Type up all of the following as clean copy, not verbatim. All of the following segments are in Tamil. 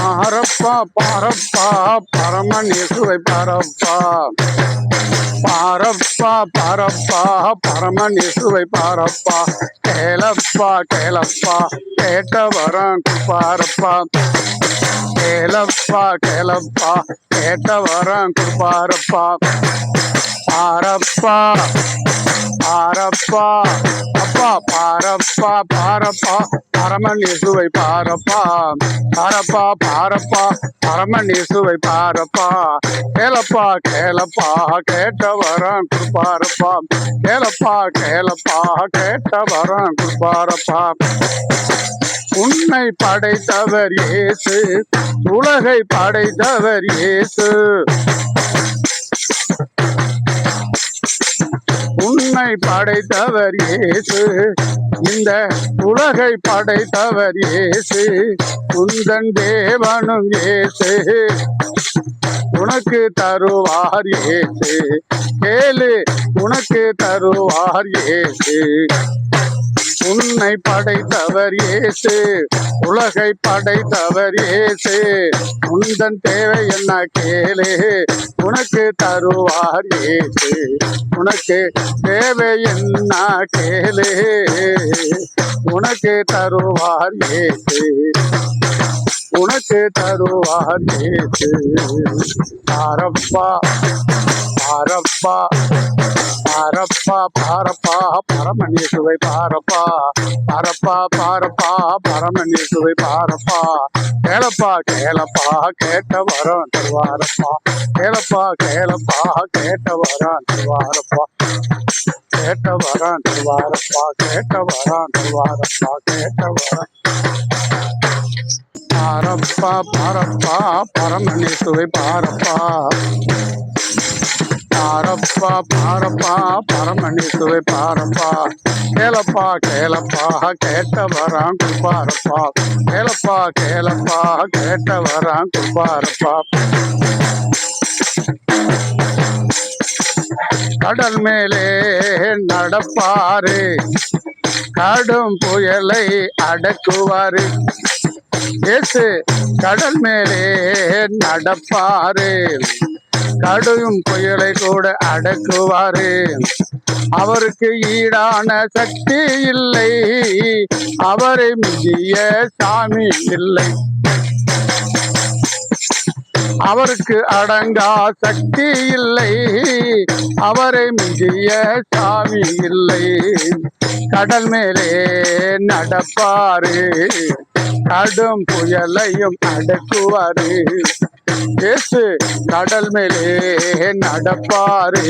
பாரப்பா பாரப்பா பரமநேசுவை பாரப்பா. பாரப்பா பாரப்பா பரமநேசுவை பாரப்பா. கேளப்பா கேளப்பா கேட்டவரம் பாரப்பா. கேளப்பா கேளப்பா கேட்டவரம் பாரப்பா. பாரப்பா பாரப்பா அப்பா பாரப்பா பாரப்பா பரமநேசுவை பாரப்பா. பாரப்பா பாரப்பா பரமநேசுவை பாரப்பா. கேளப்பா கேளப்பா கேட்டவரம் பாரப்பா. கேளப்பா கேளப்பா கேட்டவரம் பாரப்பா. உன்னை படைத்தவர் இயேசு, உலகை படைத்தவர் இயேசு. உன்னை படைத்தவர் இயேசு, இந்த உலகை படைத்தவர் இயேசு. உந்தன் தேவனும் இயேசு, உனக்கு தருவார் இயேசு. கேளு, உனக்கு தருவார் இயேசு. உன்னை படைத்தவர் இயேசு, உலகை படைத்தவர் இயேசு. உந்தன் தேவை என்ன கேளு, உனக்கு தருவார் இயேசு. உனக்கு தேவை என்ன கேளு, உனக்கு தருவார் இயேசு. உனக்கு தருவார் இயேசு. பாரப்பா பாரப்பா பாரப்பா பாரப்பா பரமநேசுவை பாரப்பா. பாரப்பா பாரப்பா பரமநேசுவை பாரப்பா. கேளப்பா கேளப்பா கேட்டவரம் தருவாரப்பா. கேளப்பா கேளப்பா கேட்டவரம் தருவாரப்பா. கேட்டவரம் தருவாரப்பா. கேட்டவரம் தருவாரப்பா. கேட்டவரம். பாரப்பா பாரப்பா பரமநேசுவை பாரப்பா. பாரப்பா பாரப்பா பரமநேசுவை பாரப்பா. கேளப்பா கேளப்பா கேட்டவரம் பாரப்பா. கேளப்பா கேளப்பா கேட்டவரம் பாரப்பா. கடல் மேலே நடப்பாரு, கடும் புயலை அடக்குவாரு. இயேசு கடல் மேலே நடப்பாரு, கடும் புயலை கூட அடக்குவாரு. அவருக்கு ஈடான சக்தி இல்லை, அவரை மிஞ்சிய சாமி இல்லை. அவருக்கு அடங்கா சக்தி இல்லை, அவரை மிஞ்சிய சாமி இல்லை. கடல் மேலே நடப்பாரு, கடும் புயலையும் அடக்குவாரு. இயேசு கடல் மேலே நடப்பாரு,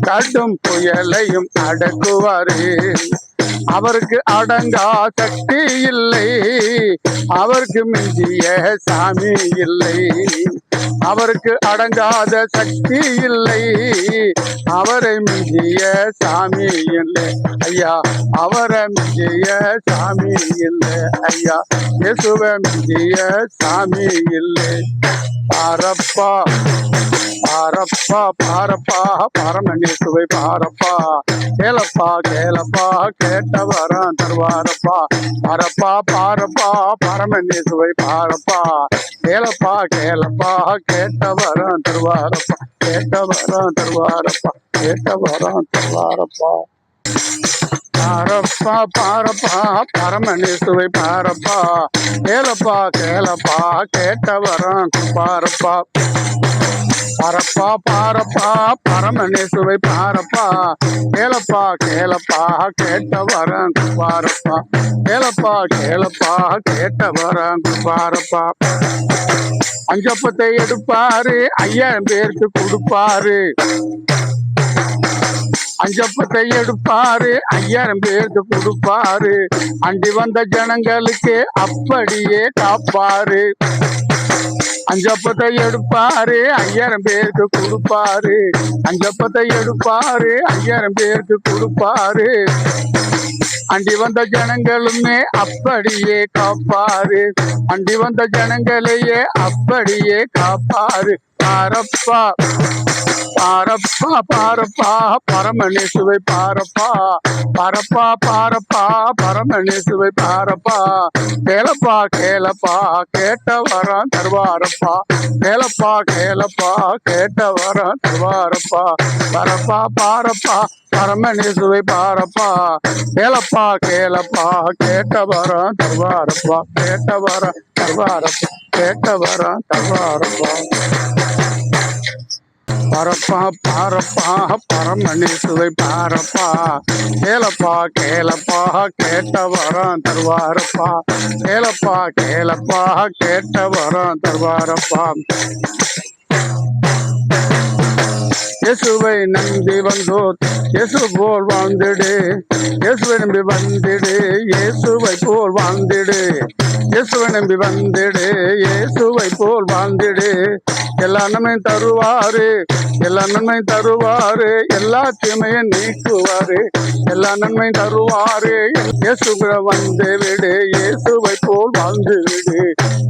கடும் புயலையும் அடக்குவாரு. அவருக்கு அடங்கா சக்தி இல்லை, அவருக்கு மிஞ்சிய சாமி இல்லை. அவருக்கு அடங்காத சக்தி இல்லை, அவரை மிஞ்சிய சாமி இல்லை. ஐயா அவரை மிஞ்சிய சாமி இல்லை. ஐயா இயேசுவை மிஞ்சிய சாமி இல்லை. பாரப்பா பாரப்பா பாரப்பா பரமநேசுவை பாரப்பா. கேளப்பா கேளப்பா கேட்டவரம் தருவாரப்பா. பாரப்பா பாரப்பா பரமநேசுவை பாரப்பா. கேளப்பா கேளப்பா கேட்டவரம் தருவாரப்பா. கேட்டவரம் தருவாரப்பா. கேட்டவரம் தருவாரப்பா. பாரப்பா பாரப்பா பரமநேசுவை பாரப்பா. கேளப்பா கேளப்பா கேட்டவரம் பாரப்பா. பாரப்பா பாரப்பா பரமநேசுவை பாரப்பா. கேளப்பா கேளப்பா கேட்டவரம் பாரப்பா. கேளப்பா கேளப்பா கேட்டவரம் பாரப்பா. அஞ்சப்பத்தை எடுப்பாரு, 5000 பேருக்கு கொடுப்பாரு. அஞ்சப்பத்தை எடுப்பாரு, 5000 பேருக்கு கொடுப்பாரு. அண்டி வந்த ஜனங்களுக்கு அப்படியே காப்பாரு. அஞ்சப்பத்தை எடுப்பாரு, 5000 பேருக்கு கொடுப்பாரு. அஞ்சப்பத்தை எடுப்பாரு, 5000 பேருக்கு கொடுப்பாரு. அண்டி வந்த ஜனங்களுமே அப்படியே காப்பாரு. அண்டி வந்த ஜனங்களையே அப்படியே காப்பாரு. பாரப்பா பாரப்பா பாரப்பா பரமநேசுவை பாரப்பா பரப்பா பாரப்பா பரமநேசுவை பாரப்பா கேளப்பா கேளப்பா கேட்ட வரம் தருவாரப்பா கேளப்பா கேளப்பா கேட்ட வரம் தருவாரப்பா பரப்பா பாரப்பா பரமநேசுவை பாரப்பா கேளப்பா கேளப்பா கேட்ட வரம் தருவாரப்பா கேட்ட வரம் தருவாரப்பா கேட்ட வரம் தருவாரப்பா பரப்பா பாரப்பா பரமநேசுவை பாரப்பா கேளப்பா கேளப்பா கேட்ட வரம் தருவாரப்பா கேளப்பா கேளப்பா கேட்ட வரம் தருவாரப்பா இயேசுவை நம்பி வந்தோர் இயேசு போல் வாழ்ந்திடு இயேசுவை நம்பி வந்திடு இயேசுவை போல் வாழ்ந்திடு இயேசுவை நம்பி வந்திடு இயேசுவை போல் வாழ்ந்திடு எல்லா நன்மை தருவாரு எல்லா நன்மை தருவாரு எல்லா தீமையும் நீக்குவாரு எல்லா நன்மை தருவாரு இயேசுவிட வந்து விடு இயேசுவை போல் வாழ்ந்து விடு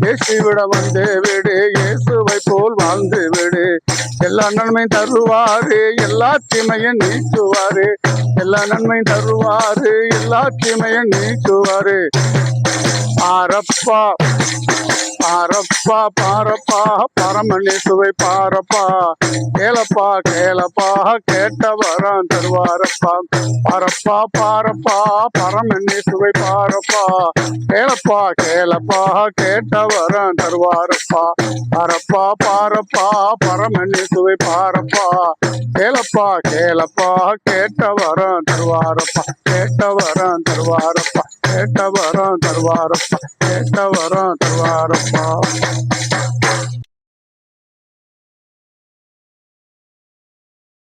இயேசுவிட வந்து விடு இயேசுவை போல் வாழ்ந்து விடு எல்லா நன்மை தருவாரு எல்லா தீமையும் நீக்குவாரு எல்லா நன்மை தருவாரு எல்லா தீமையும் நீக்குவாரு பாரப்பா பாரப்பா பாரப்பா பரமநேசுவை பாரப்பா கேளப்பா கேளப்பா கேட்ட வரம் தருவாரப்பா பாரப்பா பாரப்பா பரமநேசுவை பாரப்பா கேளப்பா கேளப்பா கேட்ட வரம் தருவாரப்பா பாரப்பா பாரப்பா பரமநேசுவை பாரப்பா கேளப்பா கேளப்பா கேட்ட வரம் தருவாரப்பா கேட்ட வரம் தருவாரப்பா கேட்ட வரம் தருவாரப்பா கேட்ட வரம் தருவாரப்பா